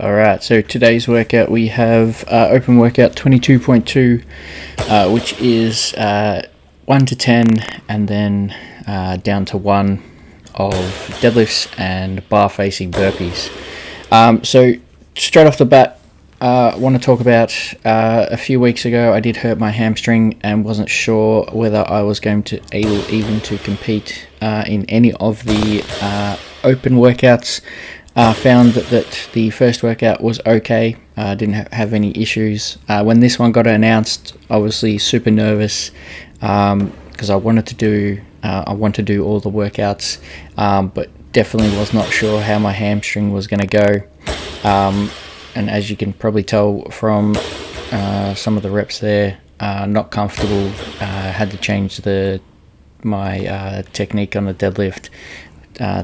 Alright, so today's workout we have open workout 22.2, which is 1 to 10 and then down to 1 of deadlifts and bar facing burpees. So straight off the bat, I want to talk about a few weeks ago I did hurt my hamstring and wasn't sure whether I was going to able even to compete in any of the open workouts. Found that the first workout was okay. Didn't have any issues. When this one got announced, obviously super nervous because I wanted to do all the workouts, but definitely was not sure how my hamstring was going to go. And as you can probably tell from some of the reps there, not comfortable. Had to change my technique on the deadlift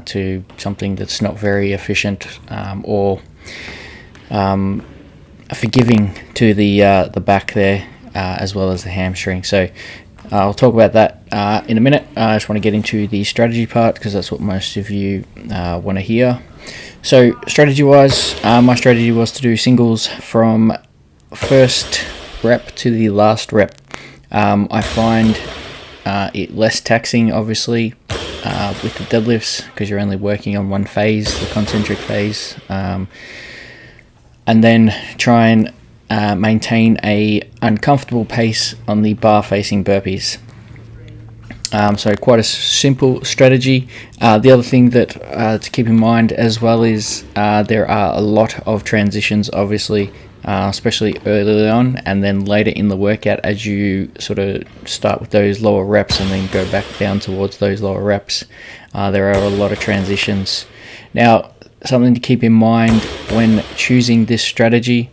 to something that's not very efficient or forgiving to the back there, as well as the hamstring. So I'll talk about that in a minute. I just want to get into the strategy part because that's what most of you want to hear. So strategy wise, my strategy was to do singles from first rep to the last rep. I find it less taxing, obviously, with the deadlifts because you're only working on one phase, the concentric phase, and then try and maintain a uncomfortable pace on the bar facing burpees. So quite a simple strategy. The other thing that to keep in mind as well is there are a lot of transitions, obviously, especially early on and then later in the workout as you sort of start with those lower reps and then go back down towards those lower reps. There are a lot of transitions. Now, something to keep in mind when choosing this strategy,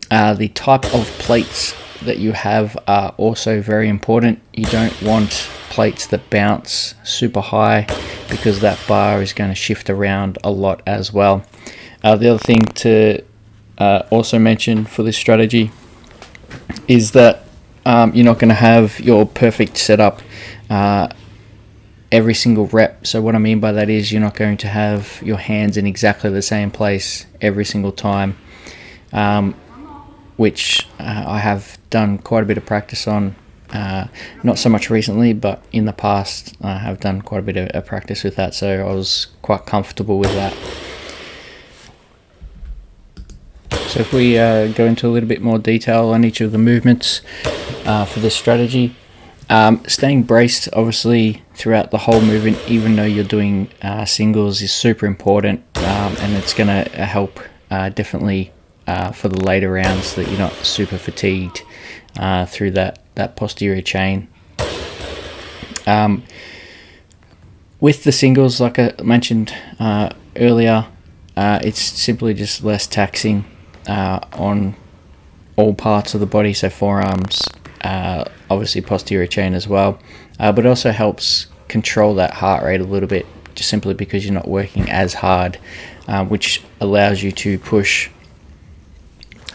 the type of plates that you have are also very important. You don't want plates that bounce super high because that bar is going to shift around a lot as well. The other thing to also mention for this strategy is that you're not going to have your perfect setup every single rep. So what I mean by that is you're not going to have your hands in exactly the same place every single time, which I have done quite a bit of practice on. Not so much recently, but in the past I have done quite a bit of practice with that, so I was quite comfortable with that. So if we go into a little bit more detail on each of the movements for this strategy, staying braced obviously throughout the whole movement, even though you're doing singles, is super important, and it's going to help definitely for the later rounds that you're not super fatigued through that posterior chain. With the singles, like I mentioned earlier, it's simply just less taxing on all parts of the body, so forearms, obviously posterior chain as well, but it also helps control that heart rate a little bit, just simply because you're not working as hard, which allows you to push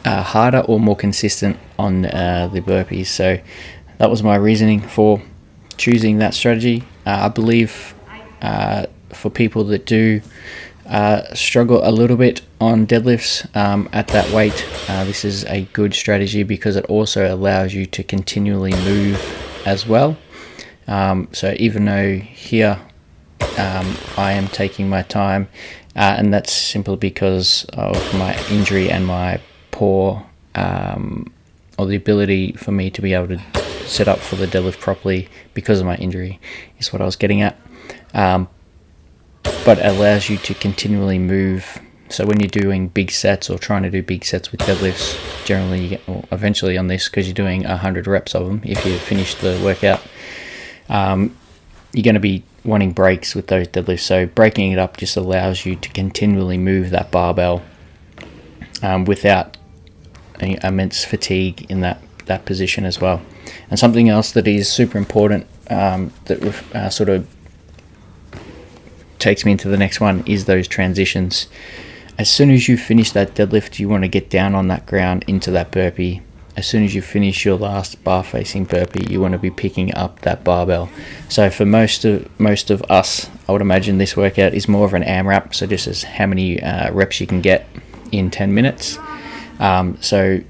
harder or more consistent on the burpees. So that was my reasoning for choosing that strategy. I believe for people that do struggle a little bit on deadlifts at that weight, this is a good strategy because it also allows you to continually move as well. So even though here I am taking my time, and that's simply because of my injury and my poor or the ability for me to be able to set up for the deadlift properly because of my injury is what I was getting at. But it allows you to continually move. So when you're doing big sets or trying to do big sets with deadlifts, generally you get, or eventually on this, because you're doing 100 reps of them, if you finish the workout, you're going to be wanting breaks with those deadlifts. So breaking it up just allows you to continually move that barbell without immense fatigue in that position as well. And something else that is super important that sort of takes me into the next one is those transitions. As soon as you finish that deadlift, you want to get down on that ground into that burpee. As soon as you finish your last bar facing burpee, you want to be picking up that barbell. So for most of us, I would imagine this workout is more of an AMRAP, so just as how many reps you can get in 10 minutes. So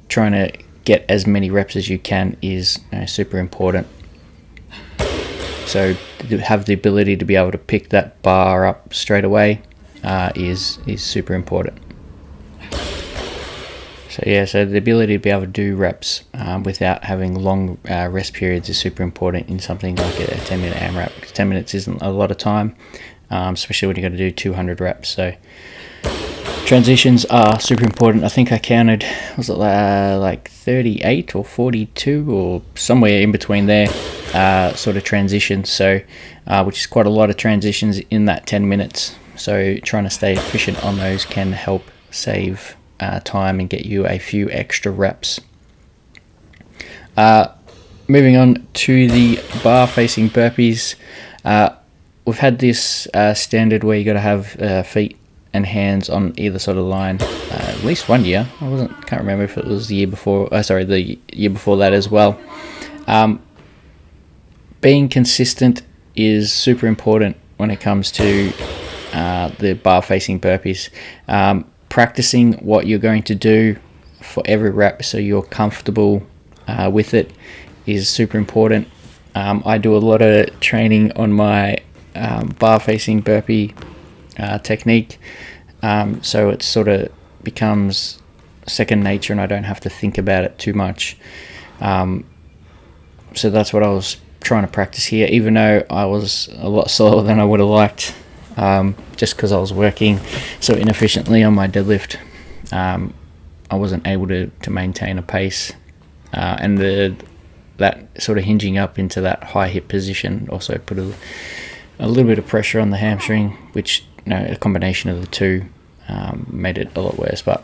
trying to get as many reps as you can is super important. So to have the ability to be able to pick that bar up straight away is super important. So yeah, so the ability to be able to do reps without having long rest periods is super important in something like a 10-minute AMRAP, because 10 minutes isn't a lot of time, especially when you've got to do 200 reps. So transitions are super important. I think I counted, was it like 38 or 42 or somewhere in between there, sort of transitions. So which is quite a lot of transitions in that 10 minutes. So trying to stay efficient on those can help save time and get you a few extra reps. Moving on to the bar facing burpees. We've had this standard where you got to have feet and hands on either side of the line at least 1 year. Can't remember if it was the year before. The year before that as well. Being consistent is super important when it comes to the bar facing burpees. Practicing what you're going to do for every rep so you're comfortable with it is super important. I do a lot of training on my bar facing burpee technique, so it sort of becomes second nature and I don't have to think about it too much. So that's what I was trying to practice here, even though I was a lot slower than I would have liked. Just because I was working so inefficiently on my deadlift, I wasn't able to maintain a pace, and that sort of hinging up into that high hip position also put a little bit of pressure on the hamstring, which a combination of the two made it a lot worse. But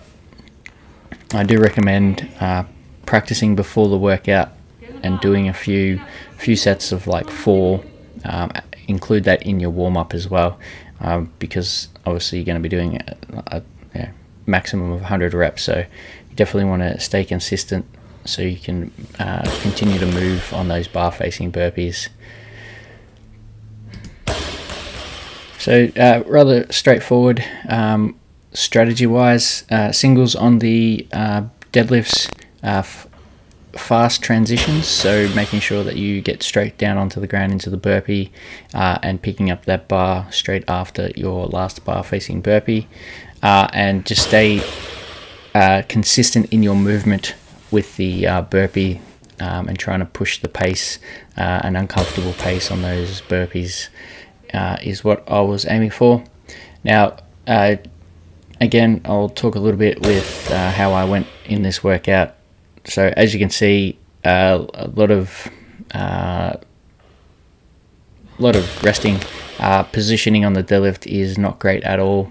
I do recommend practicing before the workout and doing a few sets of like 4. Include that in your warm-up as well, because obviously you're going to be doing a maximum of 100 reps, so you definitely want to stay consistent so you can continue to move on those bar facing burpees. So rather straightforward strategy wise. Singles on the deadlifts, fast transitions, so making sure that you get straight down onto the ground into the burpee and picking up that bar straight after your last bar facing burpee, and just stay consistent in your movement with the burpee, and trying to push the pace, an uncomfortable pace on those burpees is what I was aiming for. Now again, I'll talk a little bit with how I went in this workout. So as you can see, a lot of resting. Positioning on the deadlift is not great at all.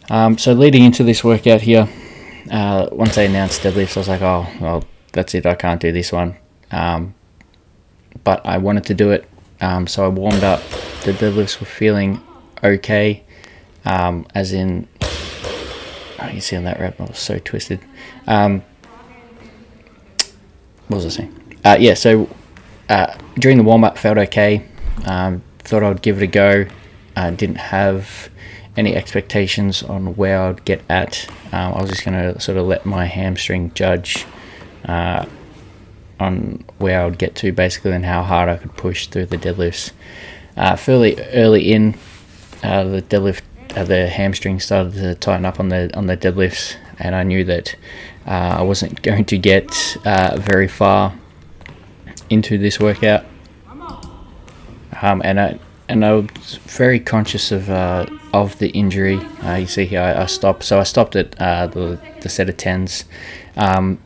So leading into this workout here, once they announced deadlifts, I was like, oh, well, that's it, I can't do this one. But I wanted to do it, so I warmed up. The deadlifts were feeling okay, as in, you can see on that rep, I was so twisted. What was I saying? So during the warm-up felt okay. Thought I would give it a go. Didn't have any expectations on where I would get at. I was just going to sort of let my hamstring judge on where I would get to, basically, and how hard I could push through the deadlifts. Fairly early in the deadlift, the hamstring started to tighten up on the deadlifts, and I knew that I wasn't going to get very far into this workout, and I was very conscious of the injury. You see here, I stopped. So I stopped at the set of 10s, and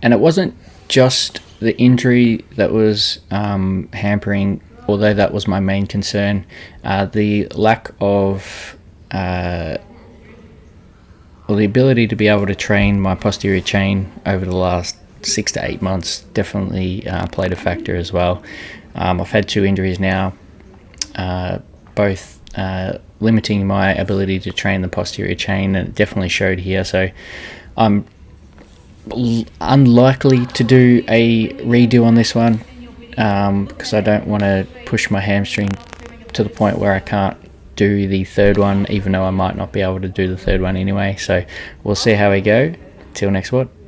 it wasn't just the injury that was hampering, although that was my main concern. The lack of the ability to be able to train my posterior chain over the last 6 to 8 months definitely played a factor as well. I've had 2 injuries now, both limiting my ability to train the posterior chain, and it definitely showed here. So I'm unlikely to do a redo on this one, because I don't want to push my hamstring to the point where I can't do the third one, even though I might not be able to do the third one anyway. So we'll see how we go. Till next WOD.